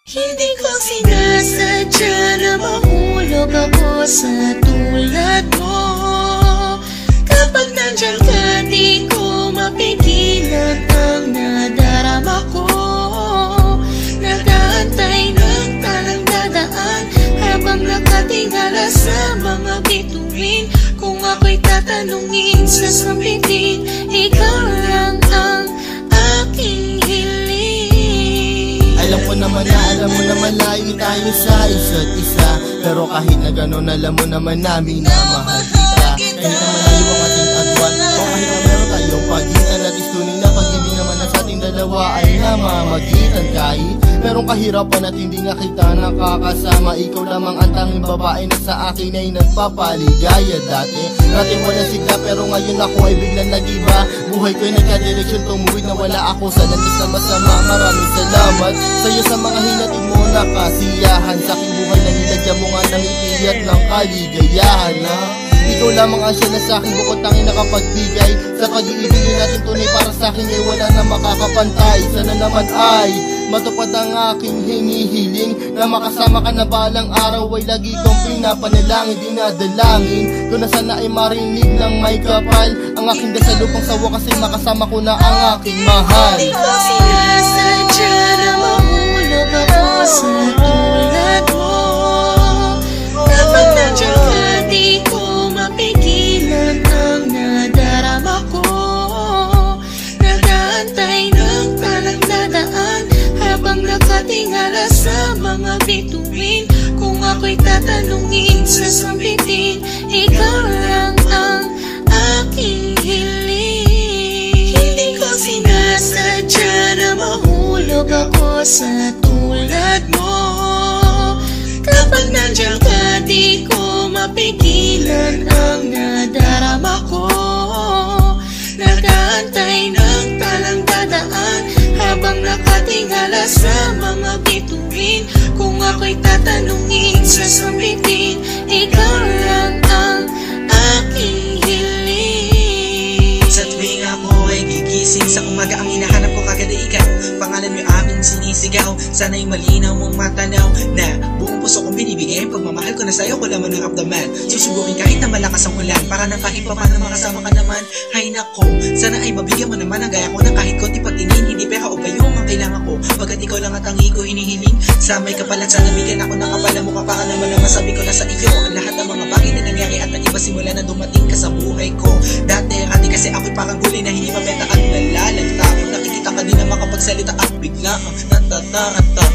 Hindi ko sinasadya na mahulog ako sa tulad mo. Kapag nandiyan ka, di ko mapigilan ang nadarama ko. Nag-aantay ng talang dadaan habang nakatingala sa mga bituin. Kung ako'y tatanungin, sasabihin, ikaw lang ang aking hiling. Alam mo naman layo tayo sa isa't isa, pero kahit na gano'n alam mo naman namin na mahal kita. Kahit na malayo ang ating agwan, o kahit na meron tayong pagitan, at istunin na pag-ibig naman na sa ating dalawa ay namamagitan. Kahit merong kahirapan at hindi nga kita nakakasama, ikaw lamang ang tanging babae na sa akin ay nagpapaligaya. Dati walang sigla, pero ngayon ako ay biglang nag-iba. Buhay ko'y nagka-direksyon, tumuwid na wala ako sa landas na masama. Maraming salamat sa'yo sa mga hinatid mo na kasiyahan. Sa aking buhay na nilagyan mo nga ng ipiyat ng kaligayahan, ha? Ikaw lamang ang siya na sa'kin bukod tanging nakapagbigay. Sa pag-iibig natin tunay para sa'kin ay wala na makakapantay. Sana naman ay matupad ang aking hinihiling, na makasama ka na balang araw ay lagi kong pinapanalangin. Dinadalangin ko na sana ay marinig ng may kapal ang aking dasal upang sa wakas ay makasama ko na ang aking mahal. Hindi ko sinasadya na mahulog ako sa tulad mo. Kapag nandiyan ka, di ko mapigilan ang nadarama ko. Nag-aantay ng talang dadaan habang nakatingala sa mga bituin. Kung ako'y tatanungin, sasabihin, ikaw lang ang aking hiling. Hindi ko sinasadya na mahulog ako sa tulad mo. Kapag nandiyan ka, di ko mapigilan ang nadarama ko. Nag-aantay ng talang dadaan habang nakatingala sa mga bituin. Kung ako'y tatanungin, sasabihin, ikaw lang ang aking hiling. Sa tuwing ako ay gigising sa umaga, ang hinahanap ko kagad ay ikaw. Pangalan mo aming sinisigaw, sana'y malinaw mong matanaw na buong puso kong binibigay. Ang pagmamahal ko na sa'yo, ko lamang naramdaman. Susubukin kahit na malakas ang ulan, para na kahit pa paano makasama ka naman. Hay nako, sana ay mabigyan mo naman ang gaya ko na kahit konti pagtingin. Hindi pera o payo ang kailangan ko, pagkat ikaw lang ang tangi ko hinihiling. Sa may kapalan, sana bigyan ako ng kapala mo, para naman ang masabi ko na sa iyo ang lahat ng mga bagay na nangyari at nag-iba simula na dumating ka sa buhay ko. Dati kasi ako'y parang gulay na hindi mabenta at nalalanta. Kung nakikita ka din na makapagsalita at bigla natatarata.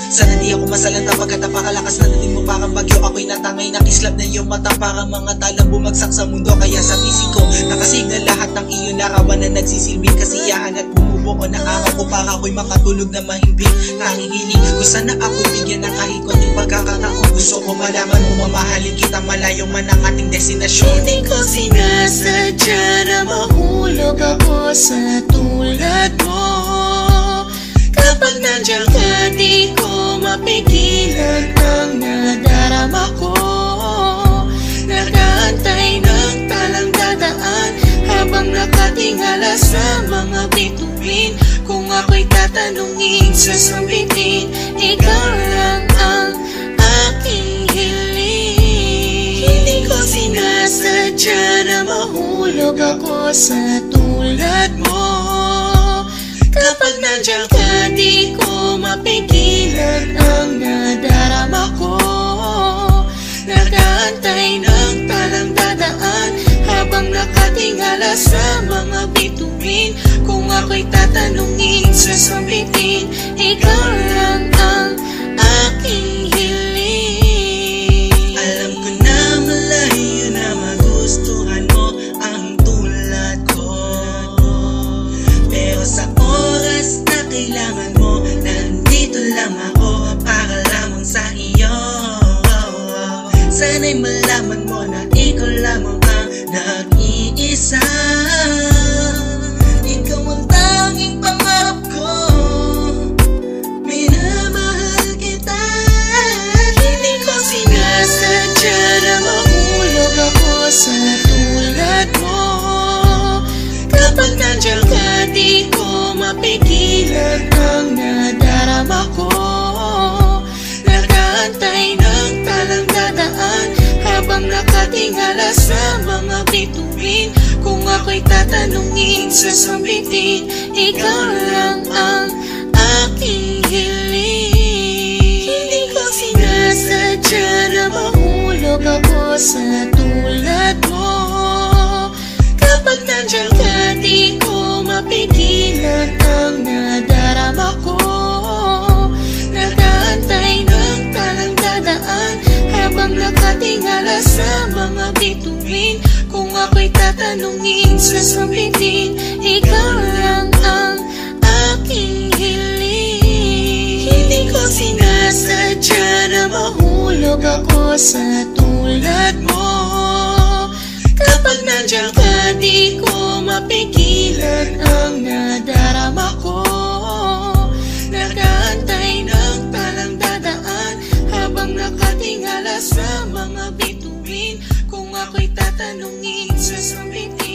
Sana di ako masalanta pagkat napakalakas na dating mo parang bagyo. Ako'y natangay na kislap na iyong mata, parang mga talang bumagsak sa mundo. Kaya sa isip ko nakasignal lahat ng iyong larawan na nagsisilbing kasiyahan at bumubuo ng araw ko, para ako'y makatulog na mahimbing. Nanginginig ko sana ako'y bigyan ng kahit konting pagkakataon. Gusto ko malaman mo mamahalin kita malayo man ang ating destinasyon. Hindi ko sinasadya na mahulog ako sa tulad mo. Kapag nandiyan ka, di ko mapigilan ang nadarama ko. Nag-aantay ng talang dadaan habang nakatingala sa mga bituin. Kung ako'y tatanungin, sasabihin, ikaw lang ang aking hiling. Hindi ko sinasadya na mahulog ako sa tulad mo. Kapag nandiyan ka, di ko mapigilan ang nadarama ko. Nag-aantay ng talang dadaan habang nakatingala sa mga bituin. Kung ako'y tatanungin, sasabihin, ikaw lang ang aking hiling. Alam ko na malayo na magustuhan mo ang tulad ko, pero sa oras na kailangan mo, nandito lang ako para lamang sa iyo. Sana'y malaman mo na ikaw lamang ang nag-iisa. Ikaw ang tanging pangarap ko, minamahal kita. Hindi ko sinasadya na mahulog ako sa tulad mo. Kapag nandiyan ka, di ko mapigilan ang nadarama ko. nakatingala sa mga bituin. Kung ako'y tatanungin sa sambitin, ikaw lang ang aking hiling. Hindi ko sinasadya na mahulog ako sa tulad mo. Kapag nandiyan ka, di ko mapigilan ang nadarama ko. Nag-aantay ng talang dadaan habang nakatingala sa mga bituin. Kung ako'y tatanungin sa sambitin, ikaw lang ang aking hiling. Hindi ko sinasadya na mahulog ako sa tulad mo. Kapag nandiyan ka, di ko mapigilan ang nadarama ko. Nag-aantay ng talang dadaan habang nakatingala sa mga bituin. Kung ako'y tatanungin sa sambitin,